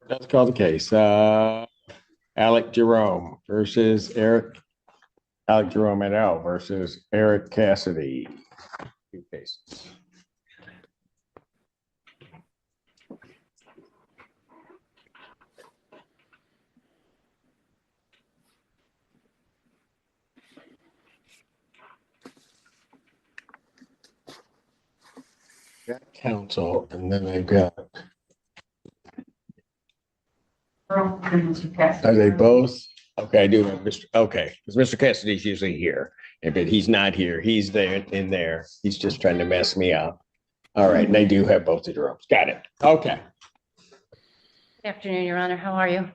Let's call the case. Alec Jerome versus Eric. Alec Jerome et al. Versus Eric Cassidy. Two cases. Got counsel, and then they've got. Are they both? Okay, I do have Mr. Okay, because Mr. Cassidy's usually here, but he's not here. He's there in there. He's just trying to mess me up. All right, and they do have both the Jeromes. Got it. Okay. Good afternoon, Your Honor. How are you?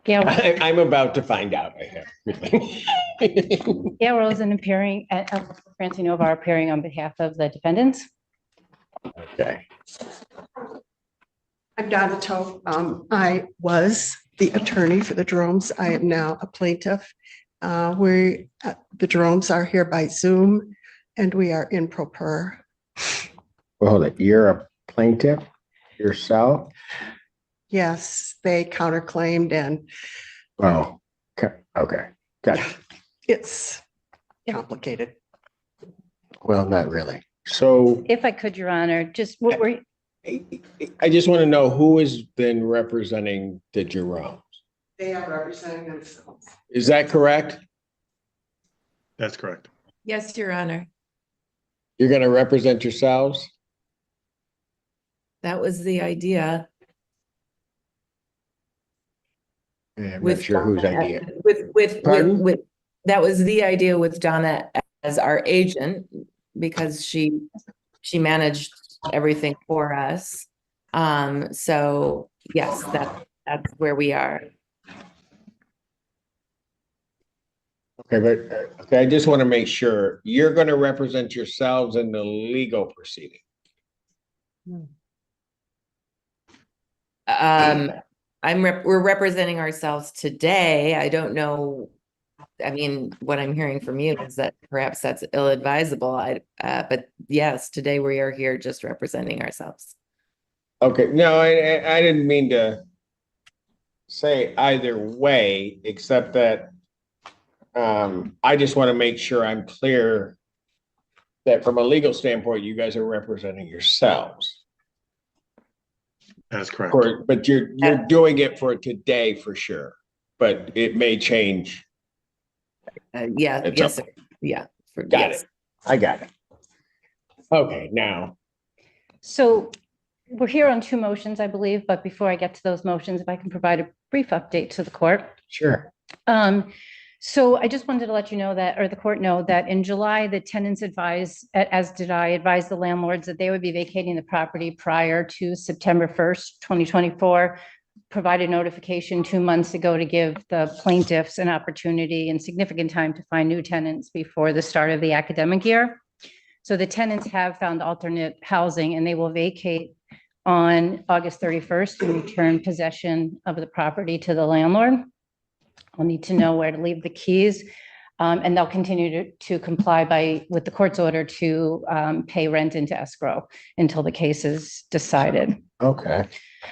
Gail, I'm about to find out. I have. Gail Rosen appearing Francie Novar appearing on behalf of the defendants. Okay. I'm Donna Toth. I was the attorney for the Jeromes. I am now a plaintiff. The Jeromes are here by Zoom and we are in pro per. Well, hold it. You're a plaintiff yourself? Yes, they counterclaimed and Oh, okay. Got it. it's complicated. Well, not really. So If I could, Your Honor, just what were I just want to know who has been representing the Jeromes. They are representing themselves. Is that correct? That's correct. Yes, Your Honor. You're going to represent yourselves? That was the idea. I'm not sure whose idea. Pardon? With that was the idea with Donna as our agent because she managed everything for us. So yes, that's where we are. Okay, but okay, I just want to make sure you're going to represent yourselves in the legal proceeding. We're representing ourselves today. I don't know. I mean, what I'm hearing from you is that perhaps that's ill-advisable. But yes, today we are here just representing ourselves. Okay, no, I didn't mean to say either way, except that I just want to make sure I'm clear that from a legal standpoint, you guys are representing yourselves. That's correct. But you're doing it for today for sure, but it may change. Yeah, It's yes, up. sir. Yeah. Got it. I got it. Okay, now. so we're here on two motions, I believe, but before I get to those motions, if I can provide a brief update to the court. Sure. So I just wanted to let you know that, or the court know that in July, the tenants advised, as did I, advised the landlords that they would be vacating the property prior to September 1st, 2024. Provided notification 2 months ago to give the plaintiffs an opportunity and significant time to find new tenants before the start of the academic year. So the tenants have found alternate housing and they will vacate on August 31st and return possession of the property to the landlord. I'll need to know where to leave the keys. And they'll continue to comply with the court's order to pay rent into escrow until the case is decided. Okay.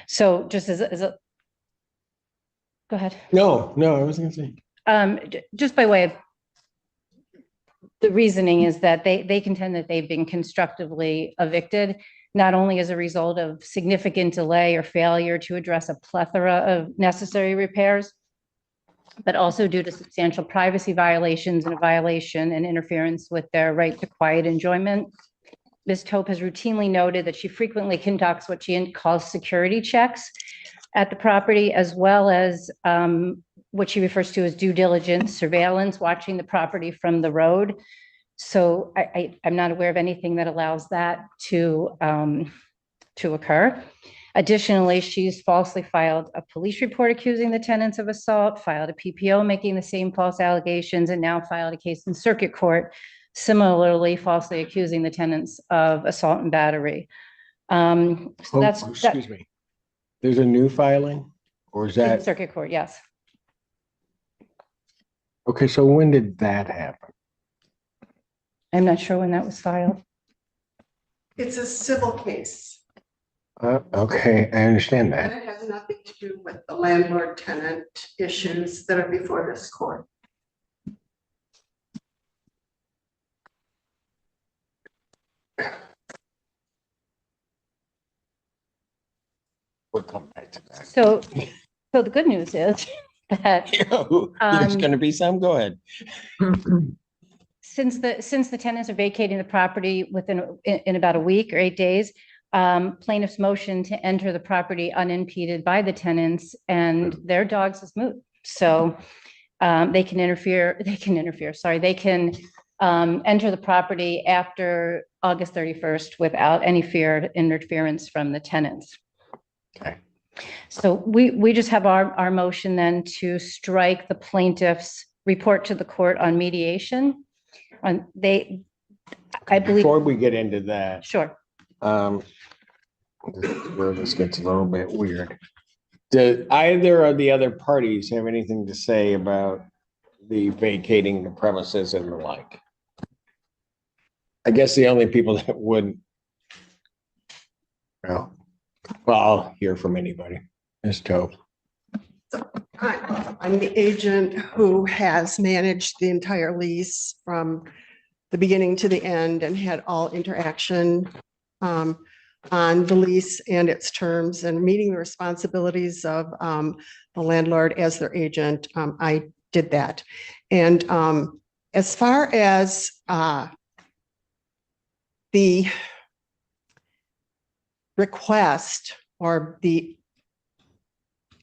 So just as a, go ahead. No, I wasn't going to say. Just by way of the reasoning is that they contend that they've been constructively evicted, not only as a result of significant delay or failure to address a plethora of necessary repairs, but also due to substantial privacy violations and a violation and interference with their right to quiet enjoyment. Ms. Tope has routinely noted that she frequently conducts what she calls security checks at the property, as well as what she refers to as due diligence surveillance, watching the property from the road. So I'm not aware of anything that allows that to occur. Additionally, she's falsely filed a police report accusing the tenants of assault, filed a PPO making the same false allegations, and now filed a case in circuit court, similarly falsely accusing the tenants of assault and battery. Excuse me. There's a new filing, or is that circuit court? Yes. okay? So when did that happen? I'm not sure when that was filed. It's a civil case. Okay, I understand And that. it has nothing to do with the landlord tenant issues that are before this court. We'll come back to that. So the good news is that There's gonna be some, go ahead. since the tenants are vacating the property in about a week or 8 days, plaintiff's motion to enter the property unimpeded by the tenants and their dogs is moot. So they can enter the property after August 31st without any fear interference from the tenants. Okay. So we just have our motion then to strike the plaintiff's report to the court on mediation. I believe, Before we get into that, sure. this is where this gets a little bit weird. Do either of the other parties have anything to say about the vacating the premises and the like? I guess the only people that wouldn't. Well, I'll hear from anybody. Ms. Tope. I'm the agent who has managed the entire lease from the beginning to the end and had all interaction on the lease and its terms and meeting the responsibilities of the landlord as their agent. I did that. And as far as the request or the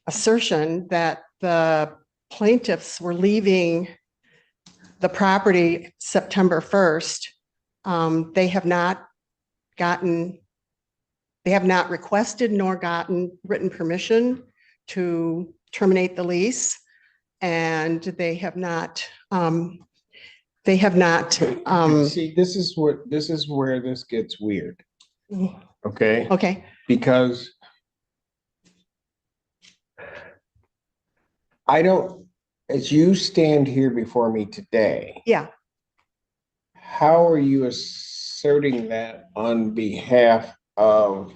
assertion that the plaintiffs were leaving the property September 1st, they have not requested nor gotten written permission to terminate the lease. And they have not, See, this is where this gets weird. Okay, okay, because I don't, as you stand here before me today, yeah. how are you asserting that on behalf of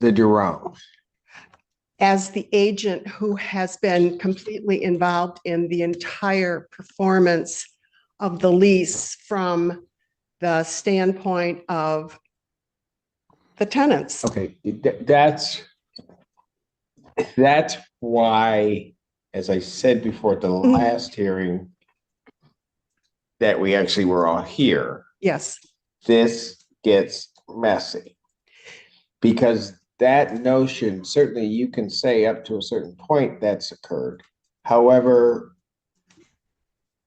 the Jeromes? As the agent who has been completely involved in the entire performance of the lease from the standpoint of the tenants. Okay, that's why, as I said before at the last hearing, that we actually were all here, Yes, this gets messy. Because that notion, certainly you can say up to a certain point that's occurred. However,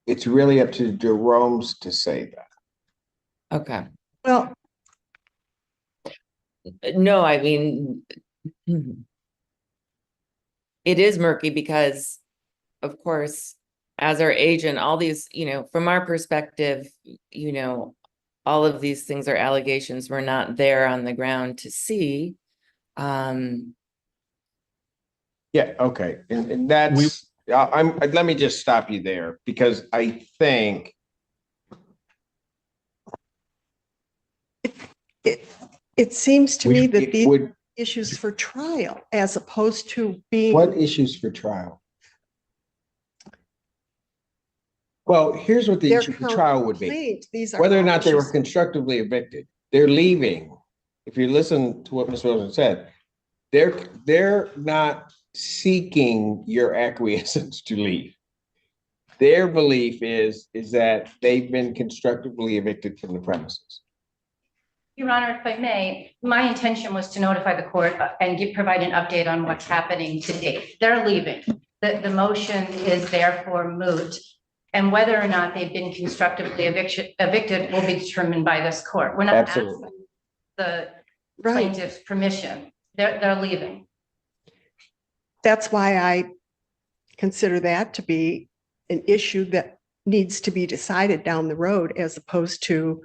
it's really up to Jerome's to say that. Okay. well, No, I mean, it is murky because, of course, as our agent, all these, from our perspective, all of these things are allegations we're not there on the ground to see. Yeah, okay, and that's, let me just stop you there, because I think it seems to me that it these would, issues for trial as opposed to being. what issues for trial? Well, here's what the their issue for trial would be. complaint. These are Whether or not they were issues. constructively evicted, they're leaving. If you listen to what Ms. Wilson said, they're not seeking your acquiescence to leave. Their belief is that they've been constructively evicted from the premises. Your Honor, if I may, my intention was to notify the court and provide an update on what's happening to date. They're leaving. The motion is therefore moot. And whether or not they've been constructively evicted will be determined by this court. We're not Absolutely. asking the Right. plaintiff's permission. They're leaving. That's why I consider that to be an issue that needs to be decided down the road, as opposed to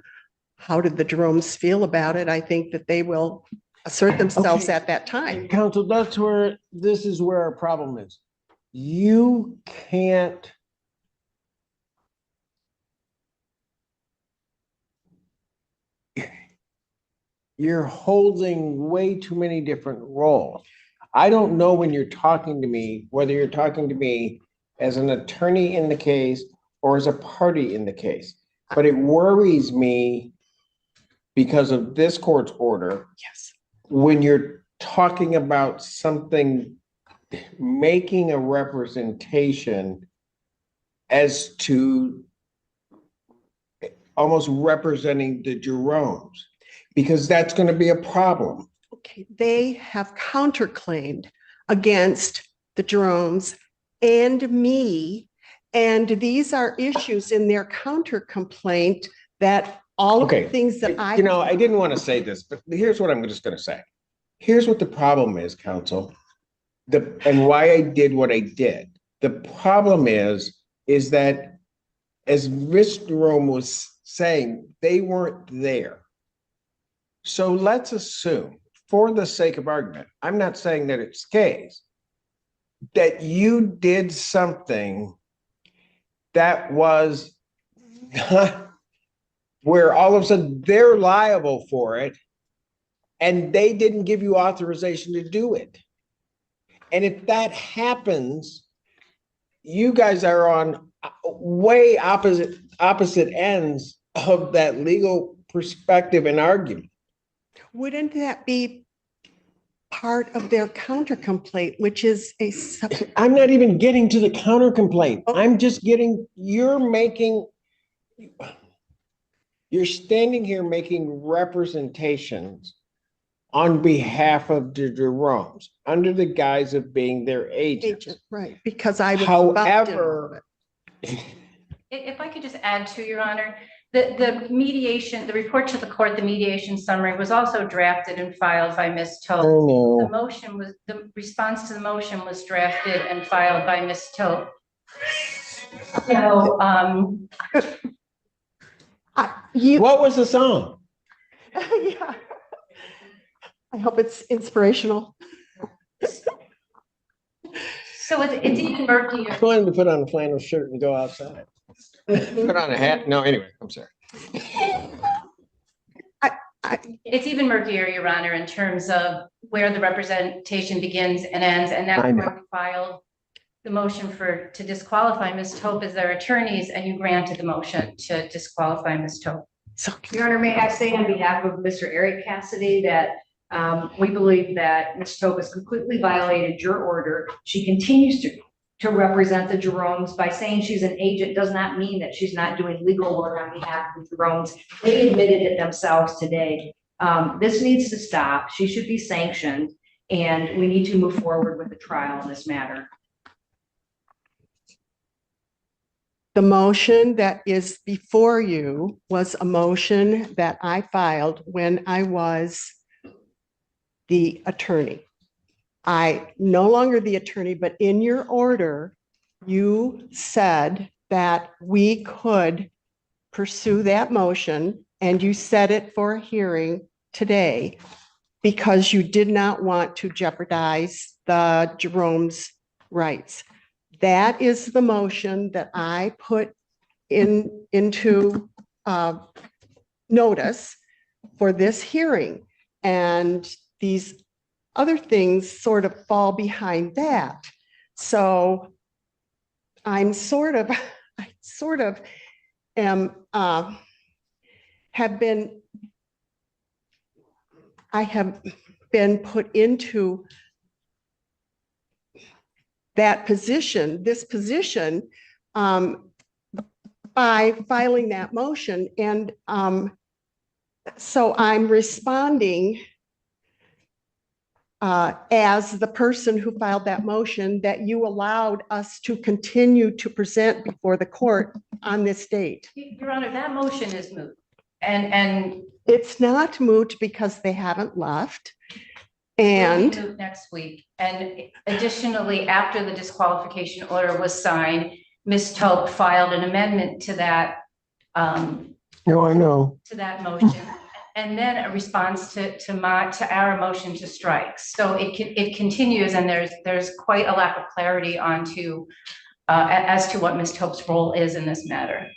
how did the Jeromes feel about it? I think that they will assert themselves Okay. at that time. Counsel, this is where our problem is. You can't you're holding way too many different roles. I don't know when you're talking to me, whether you're talking to me as an attorney in the case or as a party in the case. But it worries me because of this court's order, Yes. when you're talking about something, making a representation as to almost representing the Jeromes, because that's going to be a problem. Okay, they have counterclaimed against the Jeromes and me. And these are issues in their counter complaint that all of the Okay. things that I. I didn't want to say this, but here's what I'm just going to say. Here's what the problem is, counsel, and why I did what I did. The problem is that, as Ms. Jerome was saying, they weren't there. So let's assume, for the sake of argument, I'm not saying that it's the case, that you did something that was where all of a sudden they're liable for it and they didn't give you authorization to do it. And if that happens, you guys are on way opposite ends of that legal perspective and argument. Wouldn't that be part of their counter complaint, which is I'm not even getting to the counter complaint. I'm just you're standing here making representations on behalf of the Jeromes under the guise of being their agents. agent, right? Because I was about to. However, If I could just add to, Your Honor, the mediation, the report to the court, the mediation summary was also drafted and filed by Ms. Toth. The response to the motion was drafted and filed by Ms. Toth. So, what was the song? Yeah. I hope it's inspirational. so it's even murkier. I wanted to put on a flannel shirt and go outside. Put on a hat. No, anyway, I'm sorry. It's even murkier, Your Honor, in terms of where the representation begins and ends. And that's why we filed the motion to disqualify Ms. Toth as their attorneys, and you granted the motion to disqualify Ms. Toth. Your Honor, may I say on behalf of Mr. Eric Cassidy that we believe that Ms. Toth has completely violated your order. She continues to represent the Jeromes. By saying she's an agent does not mean that she's not doing legal work on behalf of the Jeromes. They admitted it themselves today. This needs to stop. She should be sanctioned, and we need to move forward with the trial in this matter. The motion that is before you was a motion that I filed when I was the attorney. I no longer the attorney, but in your order, you said that we could pursue that motion, and you set it for a hearing today because you did not want to jeopardize the Jerome's rights. That is the motion that I put into notice for this hearing. And these other things sort of fall behind that. So I sort of have been put into that position, this position, by filing that motion. And so I'm responding as the person who filed that motion that you allowed us to continue to present before the court on this date. Your Honor, that motion is moot. And it's not moot because they haven't left. And next week. And additionally, after the disqualification order was signed, Ms. Toth filed an amendment to that. No, I know. To that motion, and then a response to our motion to strike. So it continues, and there's quite a lack of clarity as to what Ms. Toth's role is in this matter.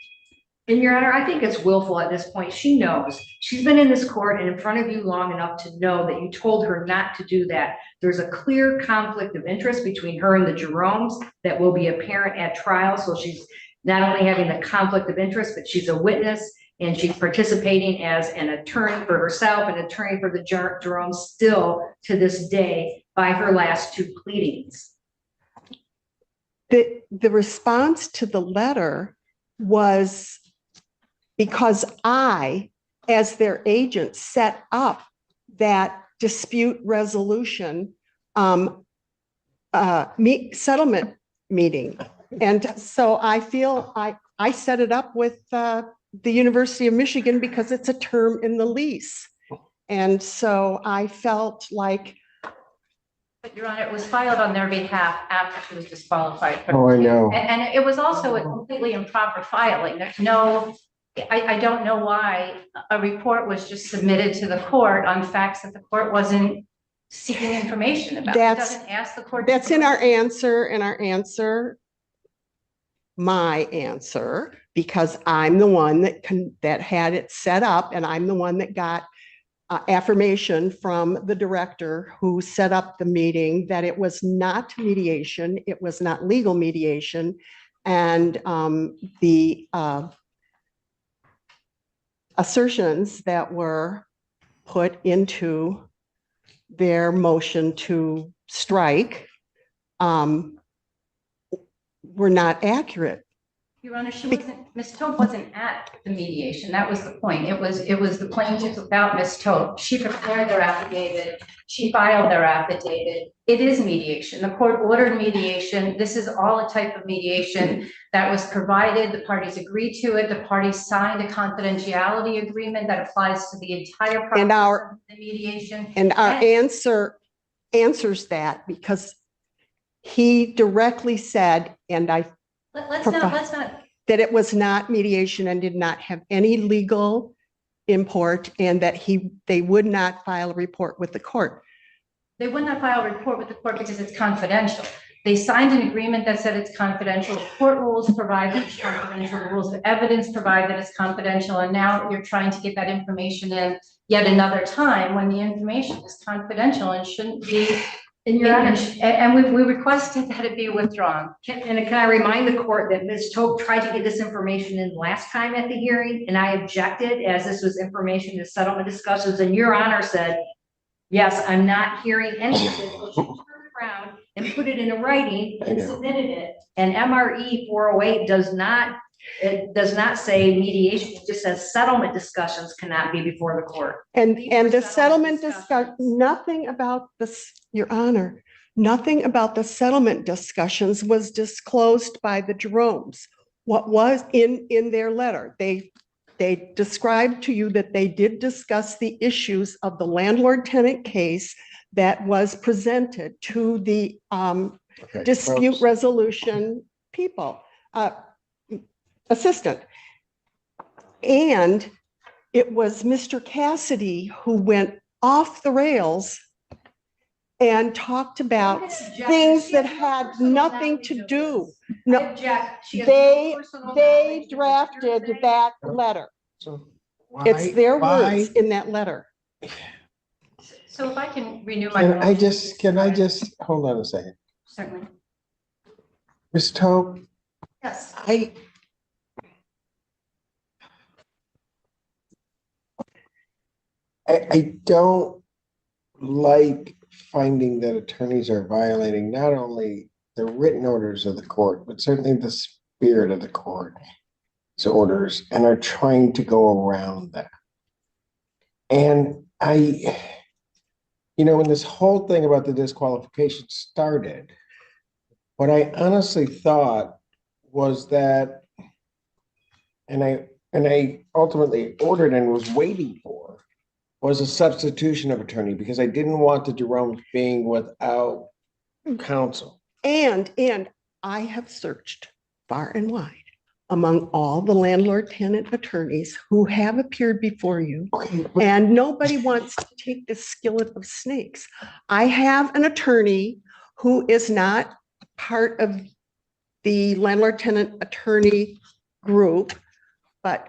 And Your Honor, I think it's willful at this point. She knows. She's been in this court and in front of you long enough to know that you told her not to do that. There's a clear conflict of interest between her and the Jeromes that will be apparent at trial. So she's not only having the conflict of interest, but she's a witness and she's participating as an attorney for herself, an attorney for the Jeromes still to this day by her last two pleadings. The response to the letter was because I, as their agent, set up that dispute resolution settlement meeting. And so I feel I set it up with the University of Michigan because it's a term in the lease. And so I felt like, But Your Honor, it was filed on their behalf after she was disqualified. Oh, I know. And it was also a completely improper filing. There's no, I don't know why a report was just submitted to the court on facts that the court wasn't seeking information about. It That's- doesn't ask the court. that's in our answer, my answer, because I'm the one that had it set up, and I'm the one that got affirmation from the director who set up the meeting that it was not mediation, it was not legal mediation, and the assertions that were put into their motion to strike were not accurate. Your Honor, Ms. Tope wasn't at the mediation. That was the point. It was the plaintiff without Ms. Tope. She prepared their affidavit. She filed their affidavit. It is mediation. The court ordered mediation. This is all a type of mediation that was provided. The parties agreed to it. The parties signed a confidentiality agreement that applies to the entire process And our- of the mediation. And our answer answers that because he directly said, and Let's not. that it was not mediation and did not have any legal import, and that they would not file a report with the court. They would not file a report with the court because it's confidential. They signed an agreement that said it's confidential. The court rules provide that it's confidential. The rules of evidence provide that it's confidential. And now you're trying to get that information in yet another time when the information is confidential and shouldn't be. And we requested that it be withdrawn. Can I remind the court that Ms. Tope tried to get this information in last time at the hearing, and I objected as this was information to settlement discussions, and Your Honor said, yes, I'm not hearing any of this. So she turned around and put it in a writing and submitted it. And MRE 408 does not say mediation, it just says settlement discussions cannot be before the court. And These were the settlement discussion, discussions. nothing about this, Your Honor, nothing about the settlement discussions was disclosed by the Jeromes. What was in their letter, they described to you that they did discuss the issues of the landlord-tenant case that was presented to the dispute resolution people, assistant. And it was Mr. Cassidy who went off the rails and talked about things that had nothing to do. No, they drafted that letter. So It's their why- words in that letter. So if I can renew my. Can I motion. just, hold on a second. Certainly. Ms. Tope, Yes. I don't like finding that attorneys are violating not only the written orders of the court, but certainly the spirit of the court's orders, and are trying to go around that. And when this whole thing about the disqualification started, what I honestly thought was that, and I ultimately ordered and was waiting for, was a substitution of attorney, because I didn't want the Jeromes being without counsel. And I have searched far and wide among all the landlord-tenant attorneys who have appeared before you, and nobody wants to take this skillet of snakes. I have an attorney who is not part of the landlord-tenant attorney group, But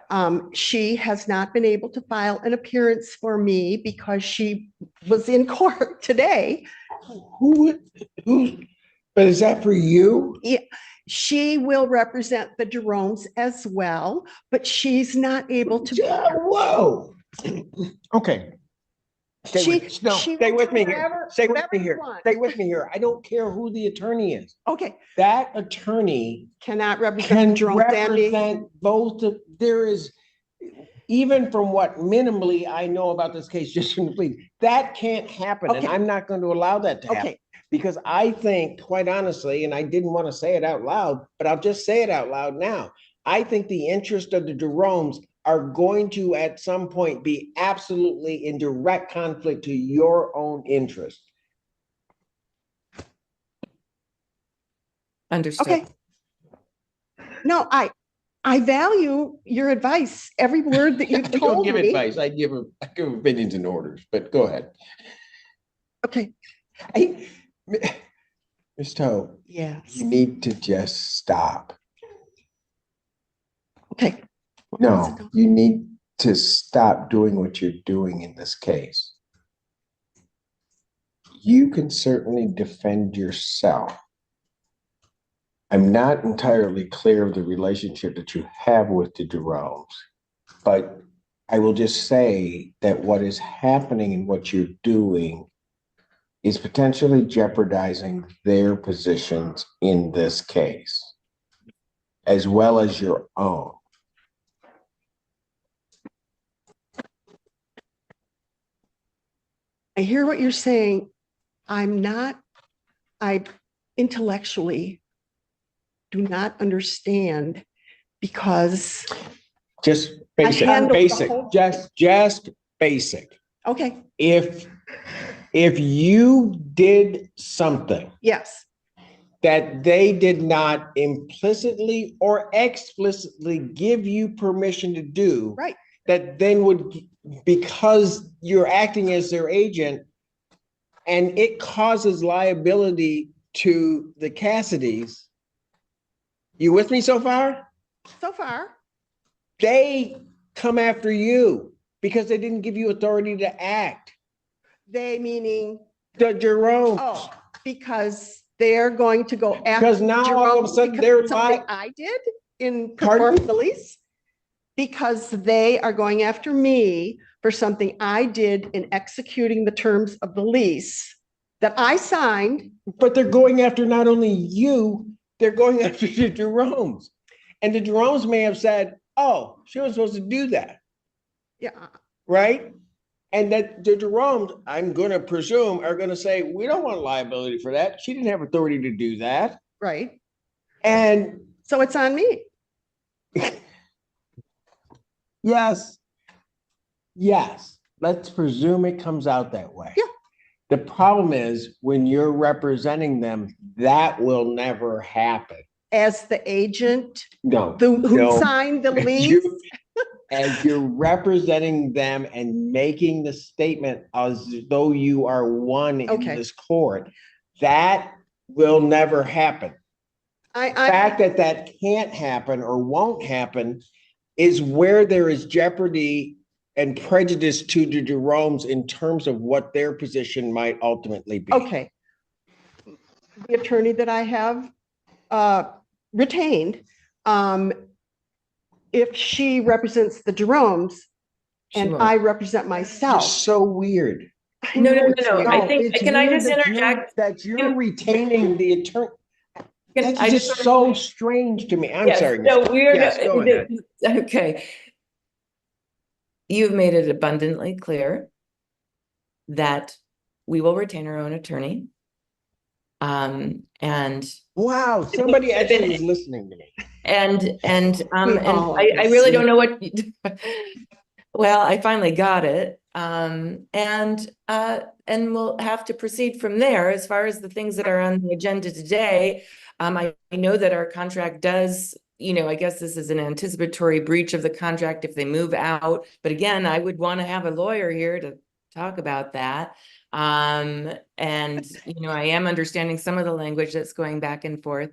she has not been able to file an appearance for me because she was in court today. Who, but is that for you? She will represent the Jeromes as well, but she's not able to. Yeah, whoa. Okay. No, She stay will with do me here. whatever- Stay with whatever me you here. want. Stay with me here. I don't care who the attorney is. Okay, That attorney cannot represent can the Jeromes, Sandy. represent both. There is, even from what minimally I know about this case, just from the plea, that can't happen. And Okay. I'm not going to allow that to happen. Okay, Because I think, quite honestly, and I didn't want to say it out loud, but I'll just say it out loud now. I think the interest of the Jeromes are going to, at some point, be absolutely in direct conflict to your own interest. Understood. okay. No, I value your advice, every word that I you've don't told give me. advice. I give opinions and orders, but go ahead. Okay, Ms. Toe, yes, you need to just stop. okay. No, you need to stop doing what you're doing in this case. You can certainly defend yourself. I'm not entirely clear of the relationship that you have with the Jeromes, but I will just say that what is happening and what you're doing is potentially jeopardizing their positions in this case, as well as your own. I hear what you're saying. I intellectually do not understand because, Just basic, handled the basic, whole- just basic. okay, If you did something yes, that they did not implicitly or explicitly give you permission to do, right, that then would, because you're acting as their agent and it causes liability to the Cassidys. You with me so far? so far, They come after you because they didn't give you authority to act. they meaning, The Jerome. oh, because they're going to go after. Because now all of a Jerome sudden because they're of something li- I did in Pardon? performing the lease? Because they are going after me for something I did in executing the terms of the lease that I signed. But they're going after not only you, they're going after the Jeromes. And the Jeromes may have said, oh, she was supposed to do that, Yeah, right? And that the Jeromes, I'm going to presume, are going to say, we don't want liability for that. She didn't have authority to do that. right. And So it's on me. yes, let's presume it comes out that way. Yeah. The problem is when you're representing them, that will never happen. As the agent No. who no. signed the lease. You- As you're representing them and making the statement as though you are one in Okay. this court, that will never happen. The fact that that can't happen or won't happen is where there is jeopardy and prejudice to the Jeromes in terms of what their position might ultimately be. Okay. The attorney that I have retained, if she represents the Jeromes She and won't. I represent myself. It's so weird. I No, know no, it's no, no. weird. I think, it's can I weird just interject? that you're retaining the attorney. That's I just so strange to me. I'm Yes, sorry. no, Ms. we are, Yes, go ahead. okay. You've made it abundantly clear that we will retain our own attorney. And Wow, somebody actually is listening to me. I really don't know what, well, I finally got it. And we'll have to proceed from there as far as the things that are on the agenda today. I know that our contract does, I guess this is an anticipatory breach of the contract if they move out. But again, I would want to have a lawyer here to talk about that. I am understanding some of the language that's going back and forth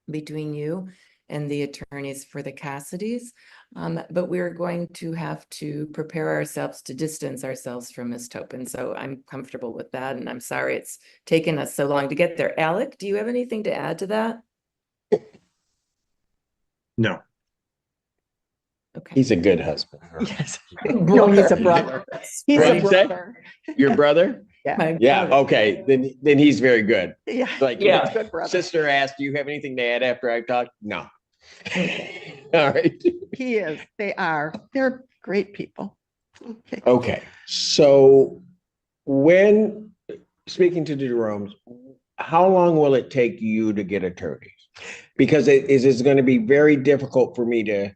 between you and the attorneys for the Cassidys. But we're going to have to prepare ourselves to distance ourselves from Ms. Topin. So I'm comfortable with that. And I'm sorry it's taken us so long to get there. Alec, do you have anything to add to that? No. Okay. He's a good husband. Yes. No, he's a Brother. brother. He's What'd a he say? brother. Your brother? My Yeah, brother. okay, then he's very good. Yeah. Like, Yeah. He's a good brother. sister asked, do you have anything to add after I talked? No. All right. He is. They are. They're great people. Okay. Okay, so when, speaking to the Jerome's, how long will it take you to get attorneys? Because it's going to be very difficult for me to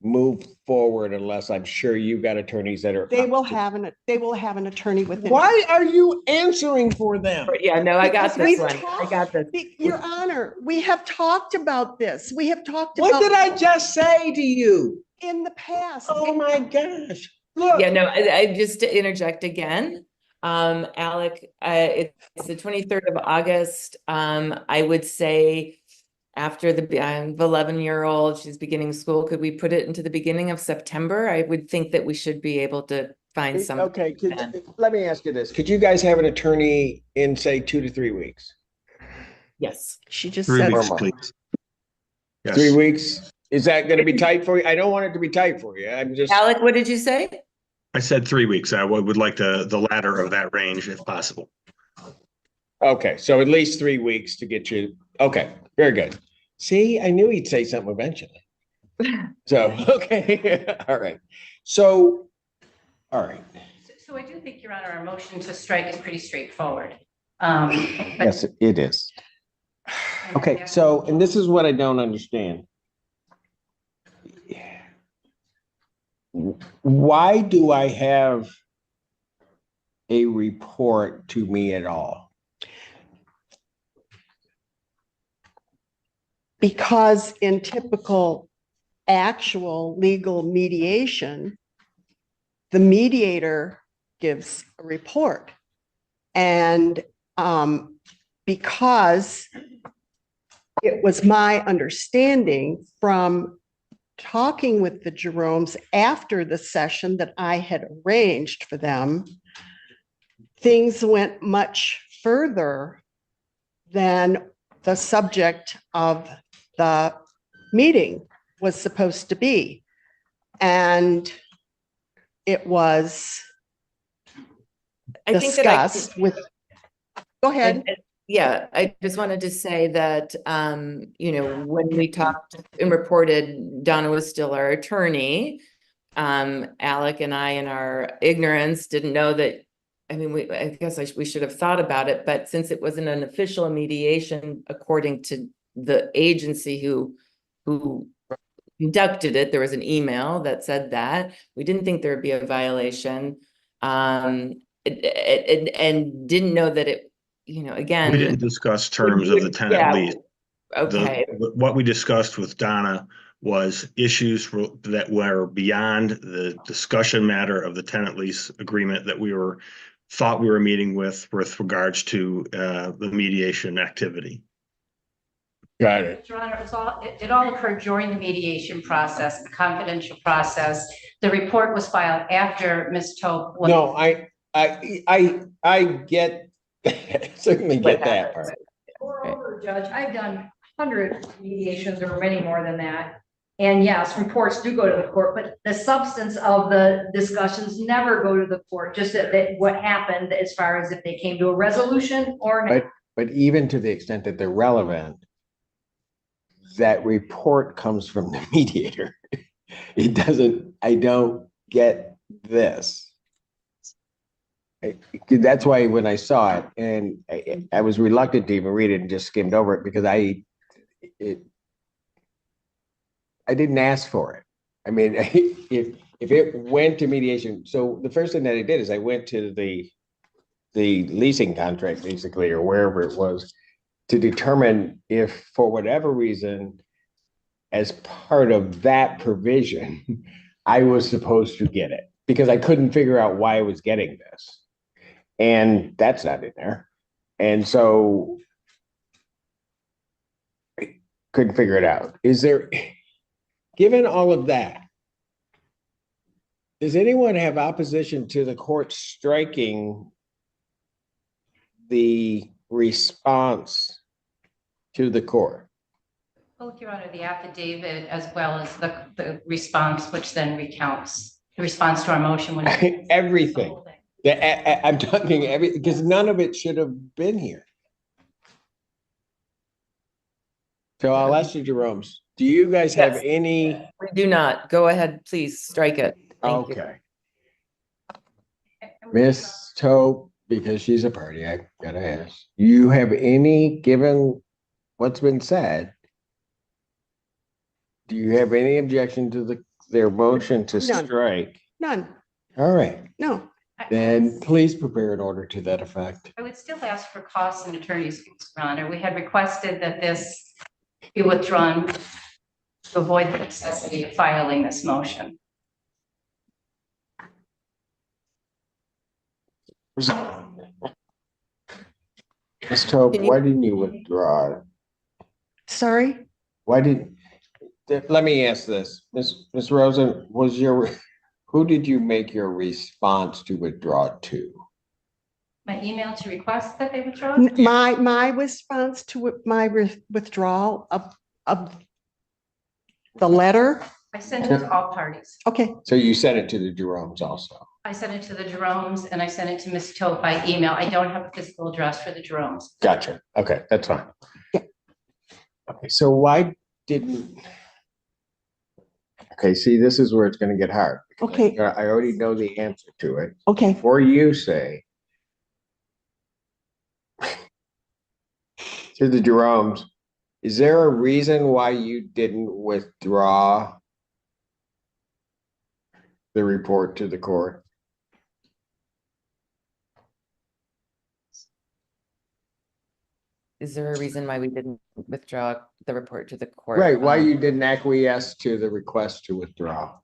move forward unless I'm sure you've got attorneys that are. They will have an attorney within. Why are you answering for them? Yeah, no, I got Because this we've one. I talked- got this. Your Honor, we have talked about this. We have talked What about did I just say to you? in the past. Oh my gosh, look. Yeah, no, I just to interject again. Alec, it's the 23rd of August. I would say after the 11-year-old, she's beginning school. Could we put it into the beginning of September? I would think that we should be able to find some. Okay, then. let me ask you this. Could you guys have an attorney in, say, 2 to 3 weeks? Yes. She just 3 said. weeks, please. Yes. 3 weeks? Is that going to be tight for you? I don't want it to be tight for you. I'm just, Alec, what did you say? I said 3 weeks. I would like the latter of that range if possible. okay, so at least 3 weeks to get you, okay, very good. See, I knew he'd say something eventually. So, okay, all right. So, all right. So I do think, Your Honor, our motion to strike is pretty straightforward. Yes, it is. Okay, so, and this is what I don't understand. Why do I have a report to me at all? Because in typical actual legal mediation, the mediator gives a report. And because it was my understanding from talking with the Jeromes after the session that I had arranged for them, things went much further than the subject of the meeting was supposed to be. And it was I think that I discussed with, go ahead. Yeah, I just wanted to say that, when we talked and reported, Donna was still our attorney. Alec and I, in our ignorance, didn't know that. I mean, I guess we should have thought about it, but since it wasn't an official mediation, according to the agency who conducted it, there was an email that said that we didn't think there would be a violation, and didn't know that it. Again, We didn't discuss terms of the tenant lease. Okay. What we discussed with Donna was issues that were beyond the discussion matter of the tenant lease agreement that we thought we were meeting with regards to the mediation activity. Got it. Your Honor, it all occurred during the mediation process, the confidential process. The report was filed after Ms. Tope. No, I get, certainly get that part. Moreover, Judge, I've done hundreds of mediations or many more than that. And yes, reports do go to the court, but the substance of the discussions never go to the court, just that what happened as far as if they came to a resolution or not. But even to the extent that they're relevant, that report comes from the mediator. It doesn't, I don't get this. That's why when I saw it, and I was reluctant to even read it and just skimmed over it because I didn't ask for it. I mean, if it went to mediation, so the first thing that I did is I went to the leasing contract basically, or wherever it was, to determine if for whatever reason, as part of that provision, I was supposed to get it because I couldn't figure out why I was getting this. And that's not in there. And so couldn't figure it out. Is there, given all of that, does anyone have opposition to the court striking the response to the court? Both, Your Honor, the affidavit as well as the response, which then recounts the response to our motion. When Everything. I'm talking because none of it should have been here. So I'll ask you, Jerome, do you guys have Yes. any? We do not. Go ahead, please strike it. Thank you. Okay. Miss Tope, because she's a party, I gotta ask, you have any, given what's been said, do you have any objection to their motion to None. strike? None, All right, no. then please prepare an order to that effect. I would still ask for costs and attorney's fees, Your Honor. We had requested that this be withdrawn to avoid the necessity of filing this motion. Ms. Tope, Can you- why didn't you withdraw? Sorry? Why did, let me ask this, Ms. Rosen, who did you make your response to withdraw to? My email to request that they withdraw? My response to my withdrawal of the letter, I sent it to all parties. okay, So you sent it to the Jeromes also? I sent it to the Jeromes and I sent it to Ms. Tope by email. I don't have a physical address for the Jeromes. Gotcha. Okay, that's fine. Yeah. Okay, so why didn't? Okay, see, this is where it's gonna get hard. because Okay. I already know the answer to it. okay. Before you say to the Jeromes, is there a reason why you didn't withdraw the report to the court? Is there a reason why we didn't withdraw the report to the court? Right, why you didn't acquiesce to the request to withdraw?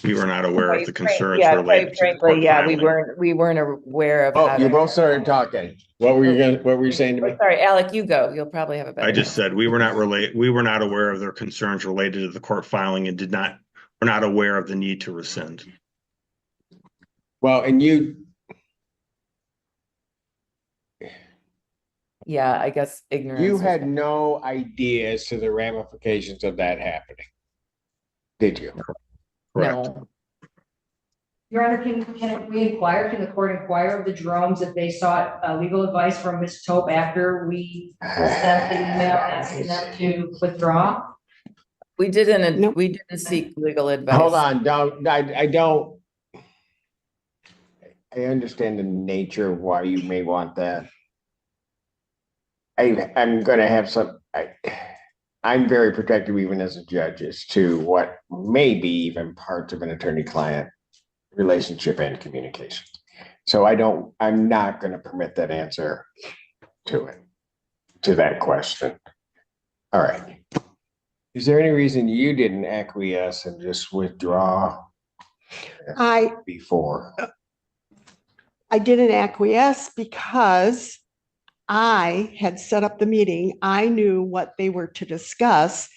We were not aware of the concerns Yeah, related quite to the frankly, court yeah, filing. we weren't aware of. Oh, how you to- both started talking. What were you saying to me? Sorry, Alec, you go. You'll probably have a better. I just said we were not aware of their concerns related to the court filing and were not aware of the need to rescind. Well, and Yeah, I guess ignorance. you was- had no idea as to the ramifications of that happening. Did you? Correct. No, Your Honor, can the court inquire of the Jeromes if they sought legal advice from Ms. Tope after we sent the email asking them to withdraw? we didn't, Nope. we didn't seek legal advice. Hold on, I don't. I understand the nature of why you may want that. I'm gonna have I'm very protective even as a judge as to what may be even parts of an attorney-client relationship and communication. So I'm not gonna permit that answer to that question. All right. Is there any reason you didn't acquiesce and just withdraw before? I didn't acquiesce because I had set up the meeting. I knew what they were to discuss.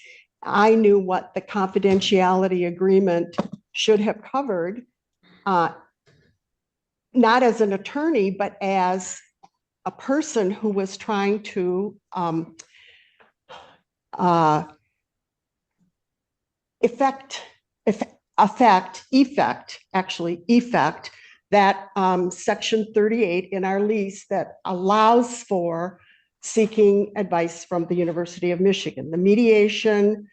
I knew what the confidentiality agreement should have covered, not as an attorney, but as a person who was trying to effect that section 38 in our lease that allows for seeking advice from the University of Michigan. The mediation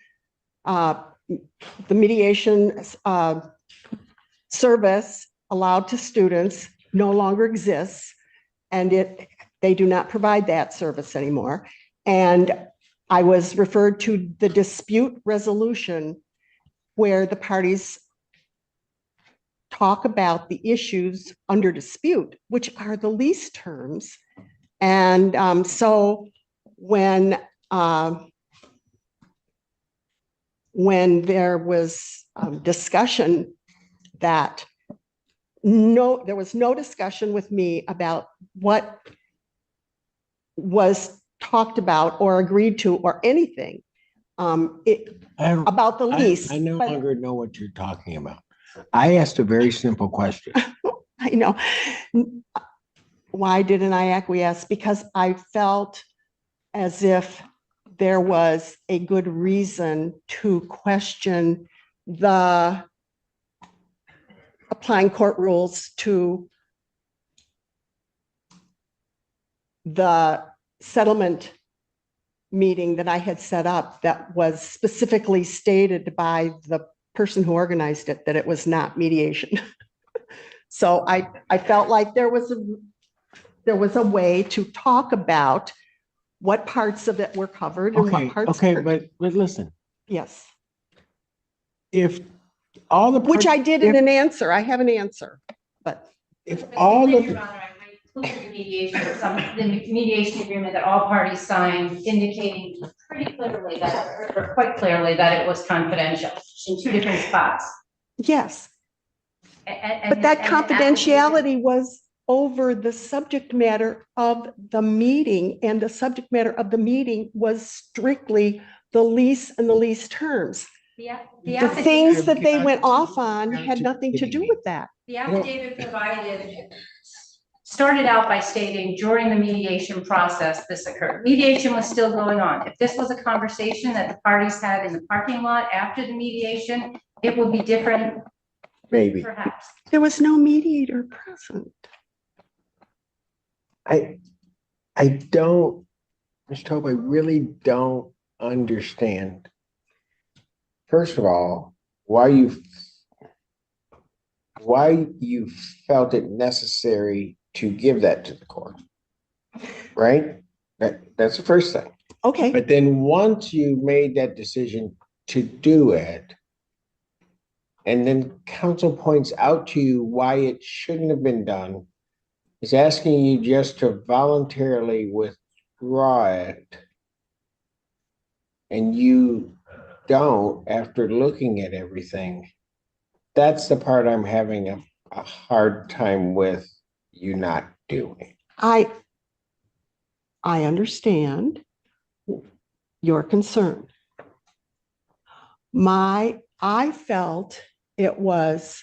service allowed to students no longer exists, and they do not provide that service anymore. And I was referred to the dispute resolution where the parties talk about the issues under dispute, which are the lease terms. And so when there was discussion that there was no discussion with me about what was talked about or agreed to or anything about the lease. I no but longer know what you're talking about. I asked a very simple question. I know. Why didn't I acquiesce? Because I felt as if there was a good reason to question the applying court rules to the settlement meeting that I had set up that was specifically stated by the person who organized it that it was not mediation. So I felt like there was a way to talk about what parts of it were covered and Okay, what parts. okay, weren't. but listen, Yes, if all the. which I did in an answer. I have an answer, but If all Your the, Honor, I might include the mediation, the mediation agreement that all parties signed indicating pretty clearly that, or quite clearly that it was confidential in two different spots. yes, but that confidentiality was over the subject matter of the meeting, and the subject matter of the meeting was strictly the lease and the lease terms. The things that they went off on had nothing to do with that. The affidavit provided started out by stating during the mediation process, this occurred. Mediation was still going on. If this was a conversation that the parties had in the parking lot after the mediation, it would be different. maybe, Perhaps. There was no mediator present. I don't, Ms. Tope, I really don't understand. First of all, why you felt it necessary to give that to the court, right? That's the first thing. Okay, But then once you made that decision to do it, and then counsel points out to you why it shouldn't have been done, is asking you just to voluntarily withdraw it, and you don't after looking at everything. That's the part I'm having a hard time with you not doing. I understand your concern. I felt it was,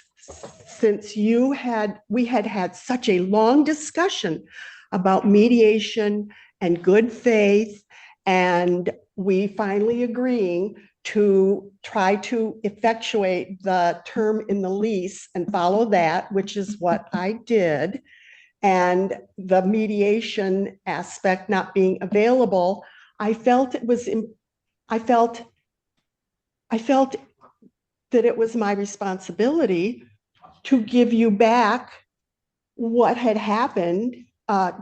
since we had had such a long discussion about mediation and good faith, and we finally agreeing to try to effectuate the term in the lease and follow that, which is what I did. And the mediation aspect not being available, I felt that it was my responsibility to give you back what had happened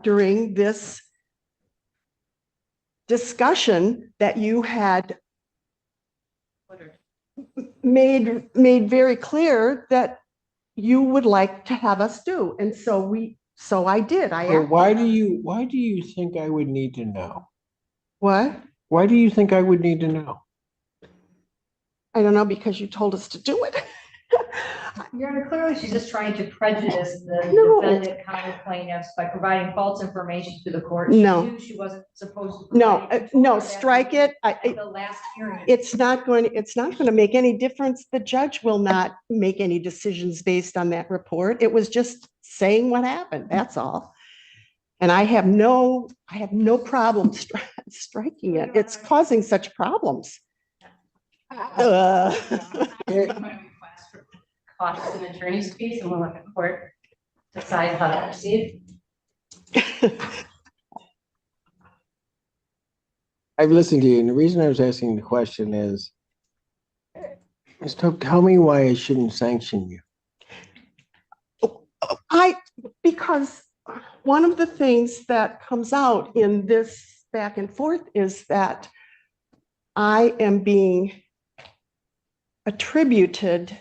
during this discussion that you had made very clear that you would like to have us do. And so I did. Well, why do you think I would need to know? What? Why do you think I would need to know? I don't know, because you told us to do it. Your Honor, clearly she's just trying to prejudice the No. defendant counter plaintiffs by providing false information to the court. No. She knew she wasn't supposed to. No, provide it. no, strike it. At the last hearing. It's not going to make any difference. The judge will not make any decisions based on that report. It was just saying what happened. That's all. And I have no problem striking it. It's causing such problems. Costs and attorney's fees, and we'll let the court decide how to proceed. I've listened to you, and the reason I was asking the question is, Ms. Tope, tell me why I shouldn't sanction you. Because one of the things that comes out in this back and forth is that I am being attributed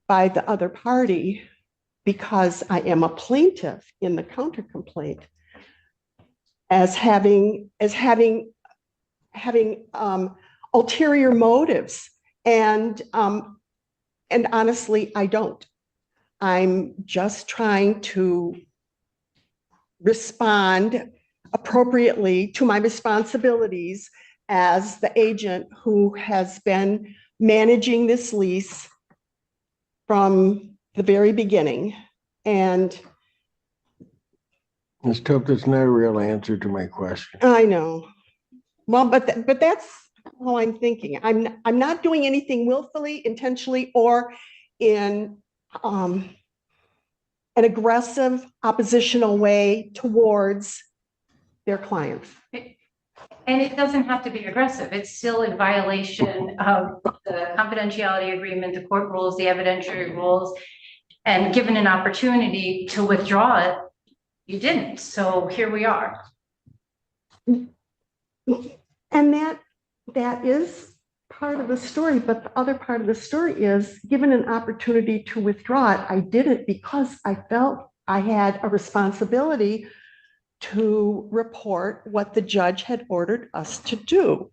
by the other party because I am a plaintiff in the counter complaint as having ulterior motives. And honestly, I don't. I'm just trying to respond appropriately to my responsibilities as the agent who has been managing this lease from the very beginning. And Ms. Tope, that's not a real answer to my question. I know, well, but that's how I'm thinking. I'm not doing anything willfully, intentionally, or in an aggressive, oppositional way towards their clients. And it doesn't have to be aggressive. It's still in violation of the confidentiality agreement, the court rules, the evidentiary rules. And given an opportunity to withdraw it, you didn't. So here we are. And that is part of the story, but the other part of the story is, given an opportunity to withdraw it, I didn't, because I felt I had a responsibility to report what the judge had ordered us to do.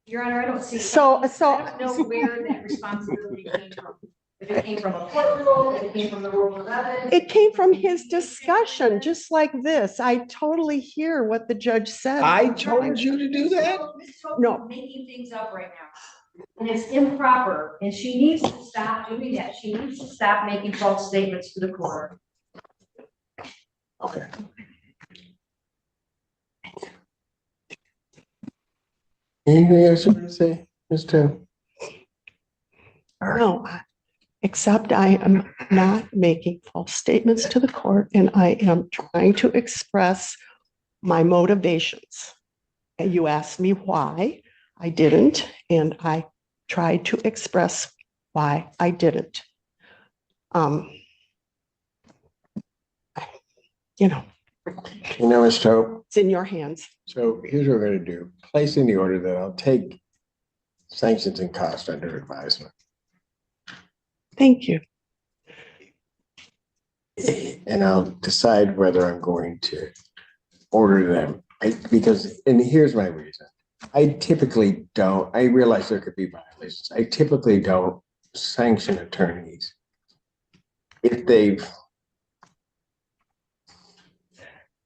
Your Honor, I don't see. So I don't know where that responsibility came from. If it came from a court rule, if it came from the rule of evidence. it came from his discussion, just like this. I totally hear what the judge said. I told you to do that? Ms. Tope No. is making things up right now. And it's improper, and she needs to stop doing that. She needs to stop making false statements to the court. Okay. Anything else you want to say, Ms. Tope? No, except I am not making false statements to the court, and I am trying to express my motivations. And you asked me why I didn't, and I tried to express why I didn't. You know, You know, Ms. Tope, it's in your hands. so here's what we're gonna do. Place in the order that I'll take sanctions and cost under advisement. Thank you. And I'll decide whether I'm going to order them. And here's my reason. I typically don't, I realize there could be violations. I typically don't sanction attorneys if they've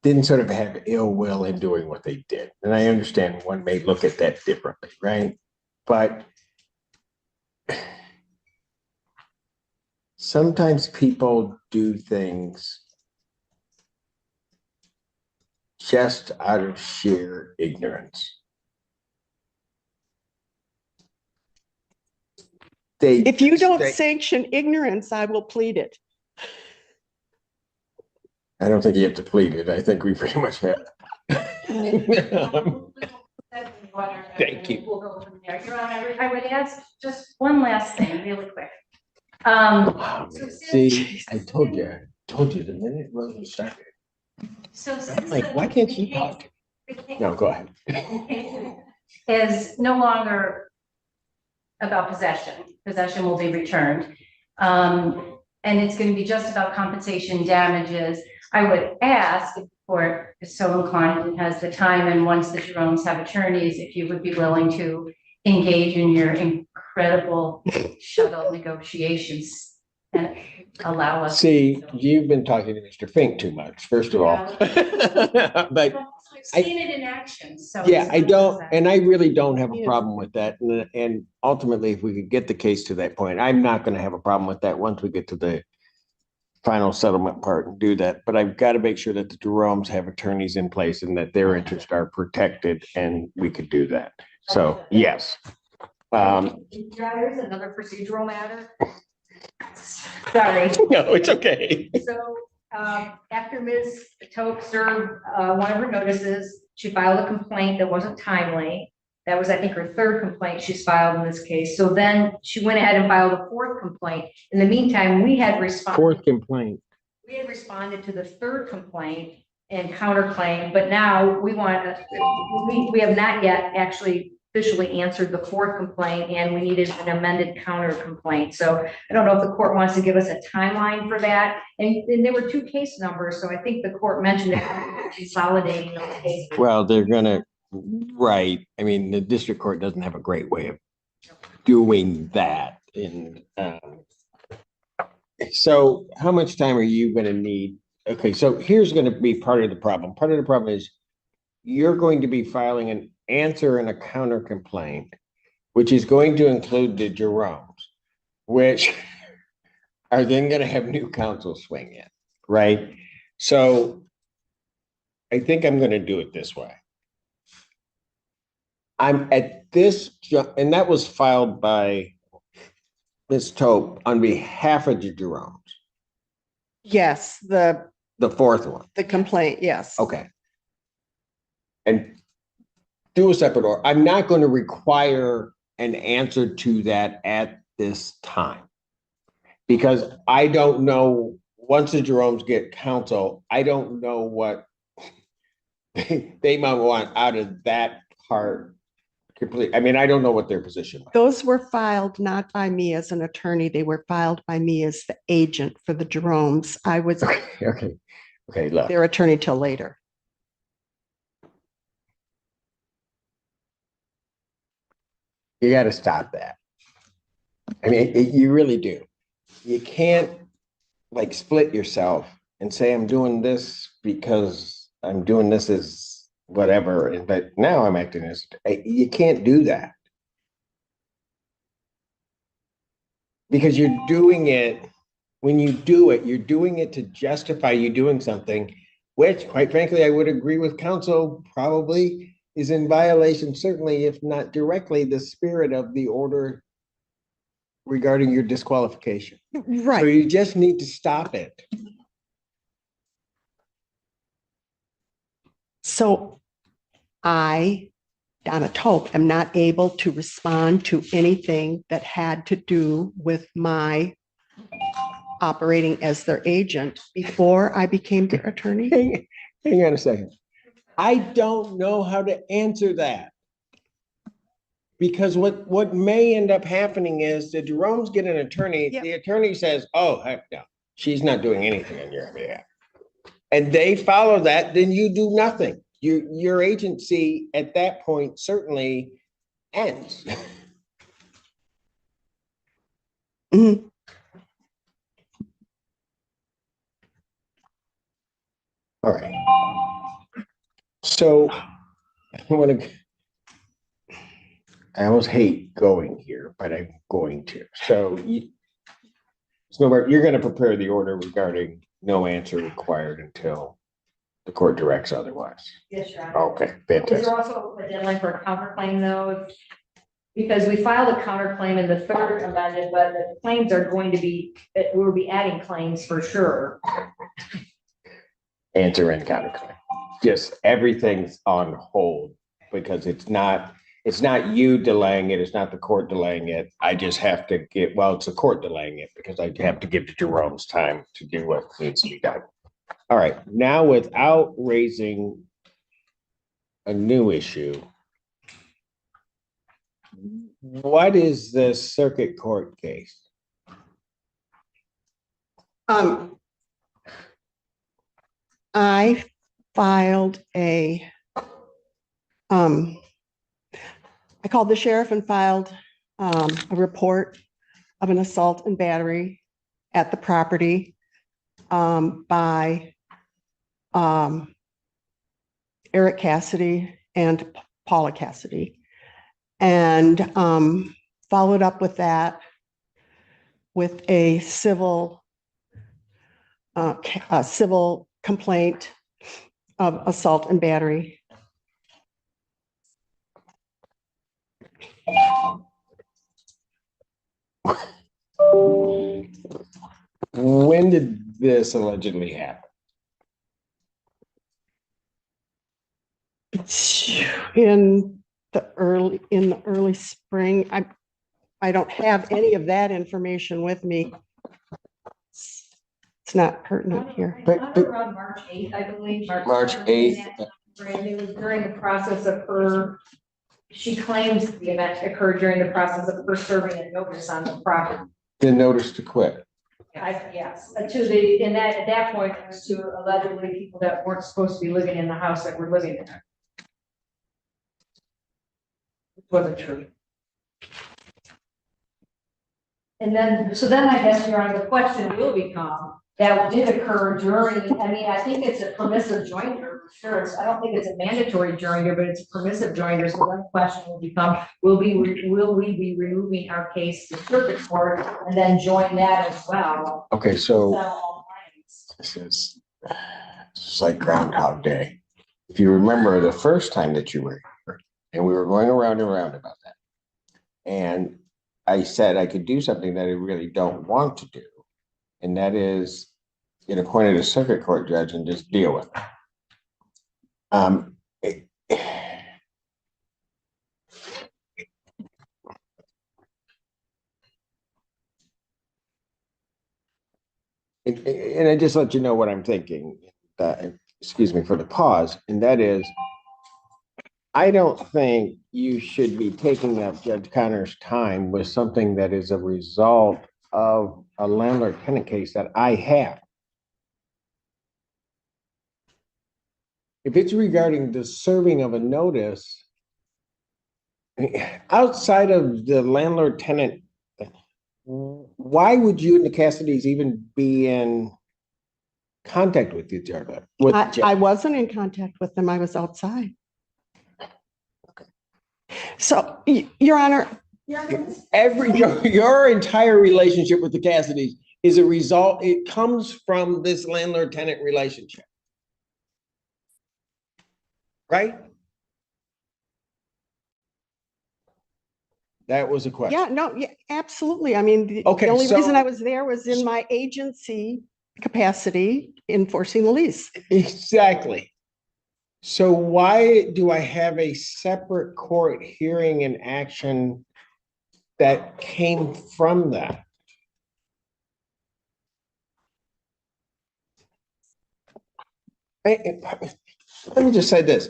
didn't sort of have ill will in doing what they did. And I understand one may look at that differently, right? But sometimes people do things just out of sheer ignorance. If you don't they- sanction ignorance, I will plead it. I don't think you have to plead it. I think we pretty much have. Thank you. We'll go from there. Your Honor, I would ask just one last thing really quick. Oh, man. See, I told you the minute Rosa started. So I'm since like, why can't you talk? No, go ahead. Is no longer about possession. Possession will be returned. And it's going to be just about compensation damages. I would ask if the court is so inclined and has the time, and once the Jeromes have attorneys, if you would be willing to engage in your incredible shuttle negotiations and allow us. See, you've been talking to Mr. Fink too much, first of all. But I've seen it in action, so. yeah, I don't, and I really don't have a problem with that. And ultimately, if we could get the case to that point, I'm not gonna have a problem with that once we get to the final settlement part and do that. But I've got to make sure that the Jeromes have attorneys in place and that their interests are protected, and we could do that. So, yes. There's another procedural matter. Sorry. No, it's okay. So, after Ms. Tope served, one of her notices, she filed a complaint that wasn't timely. That was, I think, her third complaint she's filed in this case. So then she went ahead and filed a fourth complaint. In the meantime, we had responded. Fourth complaint. We had responded to the third complaint and counterclaim, but now we we have not yet actually officially answered the fourth complaint, and we needed an amended counter complaint. So I don't know if the court wants to give us a timeline for that. And there were two case numbers, so I think the court mentioned that consolidating those cases. Well, they're gonna, right. I mean, the district court doesn't have a great way of doing that. So how much time are you gonna need okay, so here's gonna be part of the problem. Part of the problem is you're going to be filing an answer and a counter complaint, which is going to include the Jeromes, which are then gonna have new counsel swing in, right? So I think I'm gonna do it this way. I'm at this, and that was filed by Ms. Tope on behalf of the Jeromes, Yes, the fourth one. the complaint, yes. Okay. And do a separate order. I'm not going to require an answer to that at this time. Because I don't know, once the Jeromes get counsel, I don't know what they might want out of that part complete. I mean, I don't know what their position was. Those were filed not by me as an attorney. They were filed by me as the agent for the Jeromes. I was Okay, look. their attorney till later. You got to stop that. I mean, you really do. You can't like split yourself and say, I'm doing this because I'm doing this as whatever, but now I'm acting as, you can't do that. Because you're doing it, when you do it, you're doing it to justify you doing something, which quite frankly, I would agree with counsel probably is in violation, certainly if not directly, the spirit of the order regarding your disqualification. So Right. you just need to stop it. So I, Donna Tope, am not able to respond to anything that had to do with my operating as their agent before I became their attorney. Hang on a second. I don't know how to answer that. Because what may end up happening is the Jeromes get an attorney, Yep. the attorney says, oh, heck no, she's not doing anything on your behalf. And they follow that, then you do nothing. Your agency at that point certainly ends. Mhm. All right. So I want to, I almost hate going here, but I'm going to. So you're going to prepare the order regarding no answer required until the court directs otherwise. Yes, Your Honor. Okay, Is fantastic. there also a deadline for a counterclaim though? Because we filed a counterclaim in the third amendment, but the claims are going to be, we'll be adding claims for sure. Answer and counterclaim. Just everything's on hold because it's not you delaying it. It's not the court delaying it. I just have to it's the court delaying it because I have to give the Jerome's time to do what needs to be done. All right, now without raising a new issue, what is the circuit court case? I filed I called the sheriff and filed a report of an assault and battery at the property by Eric Cassidy and Paula Cassidy. And followed up with that with a civil complaint of assault and battery. When did this allegedly happen? In the early spring. I don't have any of that information with me. It's not pertinent here. Around March 8th, I believe. March 8th. And it was during the process of her, she claims the event occurred during the process of her serving a notice on the property. The notice to quit. Yes, at that point, it was to allegedly people that weren't supposed to be living in the house that were living there. It wasn't true. And then, so then I guess, Your Honor, the question will become, that did occur during, I mean, I think it's a permissive joinder, for sure. I don't think it's a mandatory joinder, but it's a permissive joinder. So then the question will become, will we be removing our case to circuit court and then join that as well? Okay, so Settle all claims. this is it's like Groundhog Day. If you remember the first time that you were here, and we were going around and around about that, and I said I could do something that I really don't want to do, and that is get appointed a circuit court judge and just deal with it. It- and I just let you know what I'm thinking. Excuse me for the pause, and that is, I don't think you should be taking up Judge Connor's time with something that is a result of a landlord-tenant case that I have. If it's regarding the serving of a notice, outside of the landlord-tenant, why would you and the Cassidys even be in contact with each other? I wasn't in contact with them. I was outside. So, Your Honor, Your entire relationship with the Cassidys is a result, it comes from this landlord-tenant relationship. Right? That was a question. yeah, no, yeah, absolutely. I mean, the Okay, only reason so- I was there was in my agency capacity enforcing the lease. Exactly. So why do I have a separate court hearing and action that came from that? Let me just say this.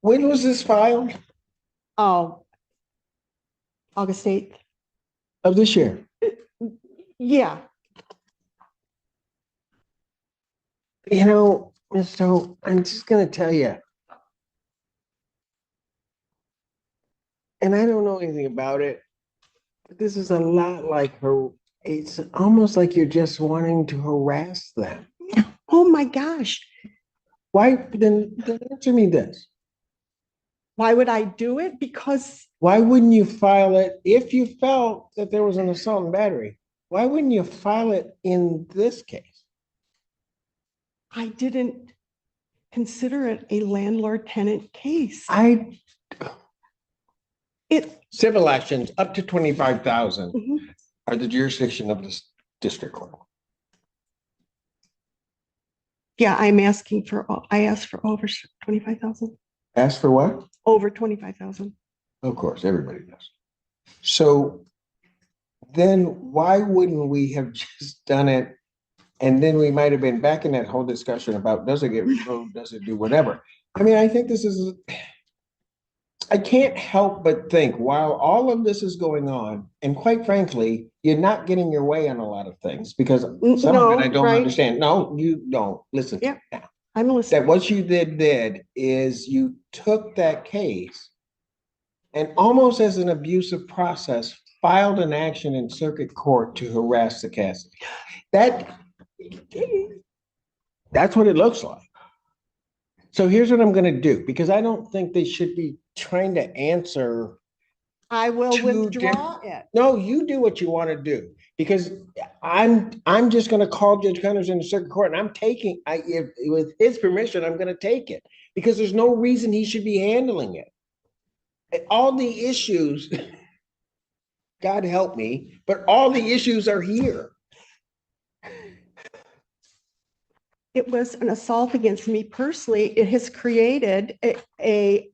When was this filed? Oh, August 8th. Of this year? Yeah, You know, so I'm just gonna tell you. And I don't know anything about it, but this is a lot like her. It's almost like you're just wanting to harass them. oh my gosh. Why, then answer me this. Why would I do it? Because Why wouldn't you file it if you felt that there was an assault and battery? Why wouldn't you file it in this case? I didn't consider it a landlord-tenant case. It, Civil actions up to 25,000 mhm. are the jurisdiction of this district court. Yeah, I asked for over 25,000, Ask for what? over 25,000. Of course, everybody does. So then why wouldn't we have just done it? And then we might have been back in that whole discussion about, does it get removed? Does it do whatever? I mean, I think this is, I can't help but think while all of this is going on, and quite frankly, you're not getting your way on a lot of things because some of No, it I don't right. understand. No, you don't. Listen. Yeah. Now. I'm That listening. what you did is you took that case and almost as an abusive process, filed an action in circuit court to harass the Cassidy. That's what it looks like. So here's what I'm gonna do, because I don't think they should be trying to answer. I will Two withdraw it. No, you do what you want to do, because I'm just gonna call Judge Connors in the circuit court and I'm taking, if with his permission, I'm gonna take it. Because there's no reason he should be handling it. All the issues, God help me, but all the issues are here. It was an assault against me personally. It has created a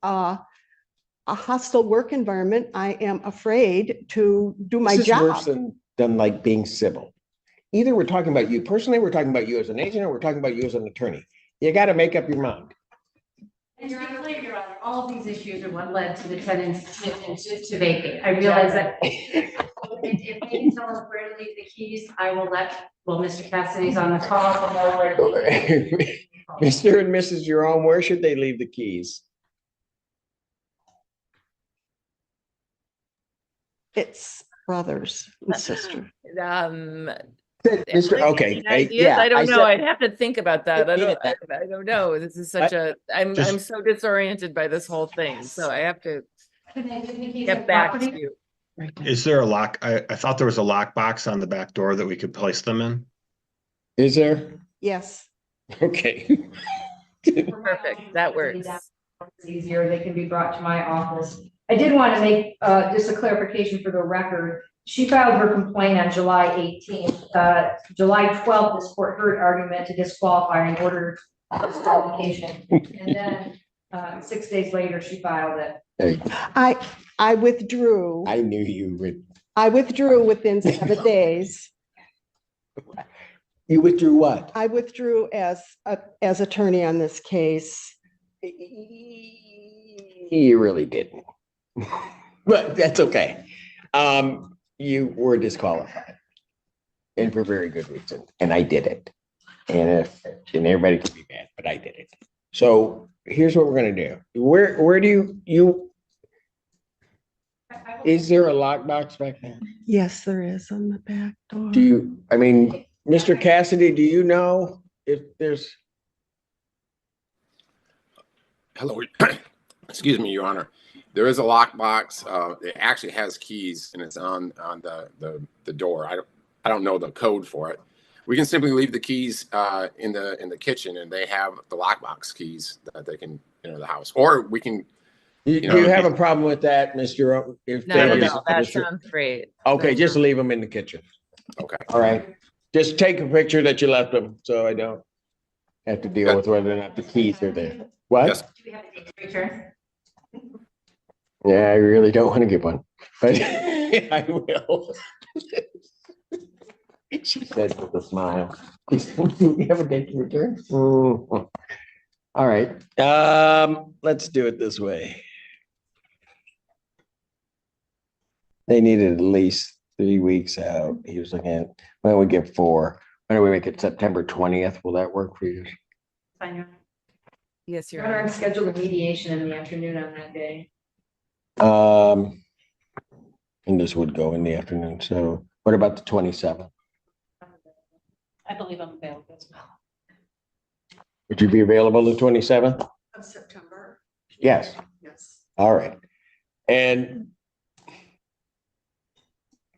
hostile work environment. I am afraid to do my This is worse job. than like being civil. Either we're talking about you personally, we're talking about you as an agent, or we're talking about you as an attorney. You got to make up your mind. And Your Honor, all of these issues are what led to the tenant's decision to vacate. I realize that if they can tell us where to leave the keys, I will Mr. Cassidy's on the call. I'll know where to leave the keys. Mr. and Mrs. Jerome, where should they leave the keys? It's brothers and sisters. Mr. Okay, Any ideas? yeah, I don't know. said- I'd have to think about that. Yeah. I don't know. This is such I'm Just- so disoriented by this whole thing. So I have to Can they indicate get the back to property? you. Is there a lock? I thought there was a lock box on the back door that we could place them in. Is there? Yes, Okay. Perfect. That works. It's easier, they can be brought to my office. I did want to make just a clarification for the record. She filed her complaint on July 18th. July 12th, this court heard argument to disqualify and order disqualification. And then 6 days later, she filed it. Hey, I withdrew. I knew you would. I withdrew within 7 days. You withdrew what? I withdrew as attorney on this case. You really didn't. But that's okay. You were disqualified. And for very good reason. And I did it. And everybody can be mad, but I did it. So here's what we're gonna do. Where do you is there a lockbox back there? Yes, there is on the back door. Do you, I mean, Mr. Cassidy, do you know if there's? Hello, excuse me, Your Honor. There is a lockbox. It actually has keys and it's on the door. I don't know the code for it. We can simply leave the keys in the kitchen, and they have the lockbox keys that they can enter the house. Or we can. Do You know, you have a problem with that, Mr. If No, there is- that Mr. sounds great. Okay, That just sounds- leave them in the kitchen. Okay. All right. Just take a picture that you left them, so I don't have to deal with whether or not the keys are there. What? Yes. Do we have to take a picture? Yeah, I really don't want to get one, but I will. She said with a smile. Do we have a date to return? Mm. All right, let's do it this way. They needed at least 3 weeks out. He was looking at, why don't we get 4? Why don't we make it September 20th? Will that work for you? Fine. Yes, Your Your Honor, Honor. I'm scheduled a mediation in the afternoon on that day. And this would go in the afternoon. So what about the 27th? I believe I'm available as well. Would you be available the 27th? Of September? Yes. Yes. All right. And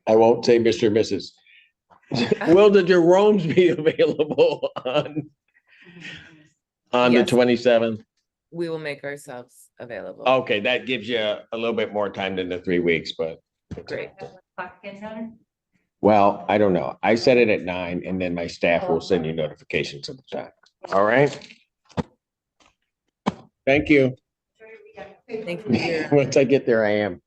I won't say Mr. and Mrs. Will the Jeromes be available on the Yes. 27th? We will make ourselves available. Okay, that gives you a little bit more time than the 3 weeks, but. Great. Well, I don't know. I set it at 9 and then my staff will send you notifications of the time. All right? Thank you. Thank you. Your- Once I get there, I am.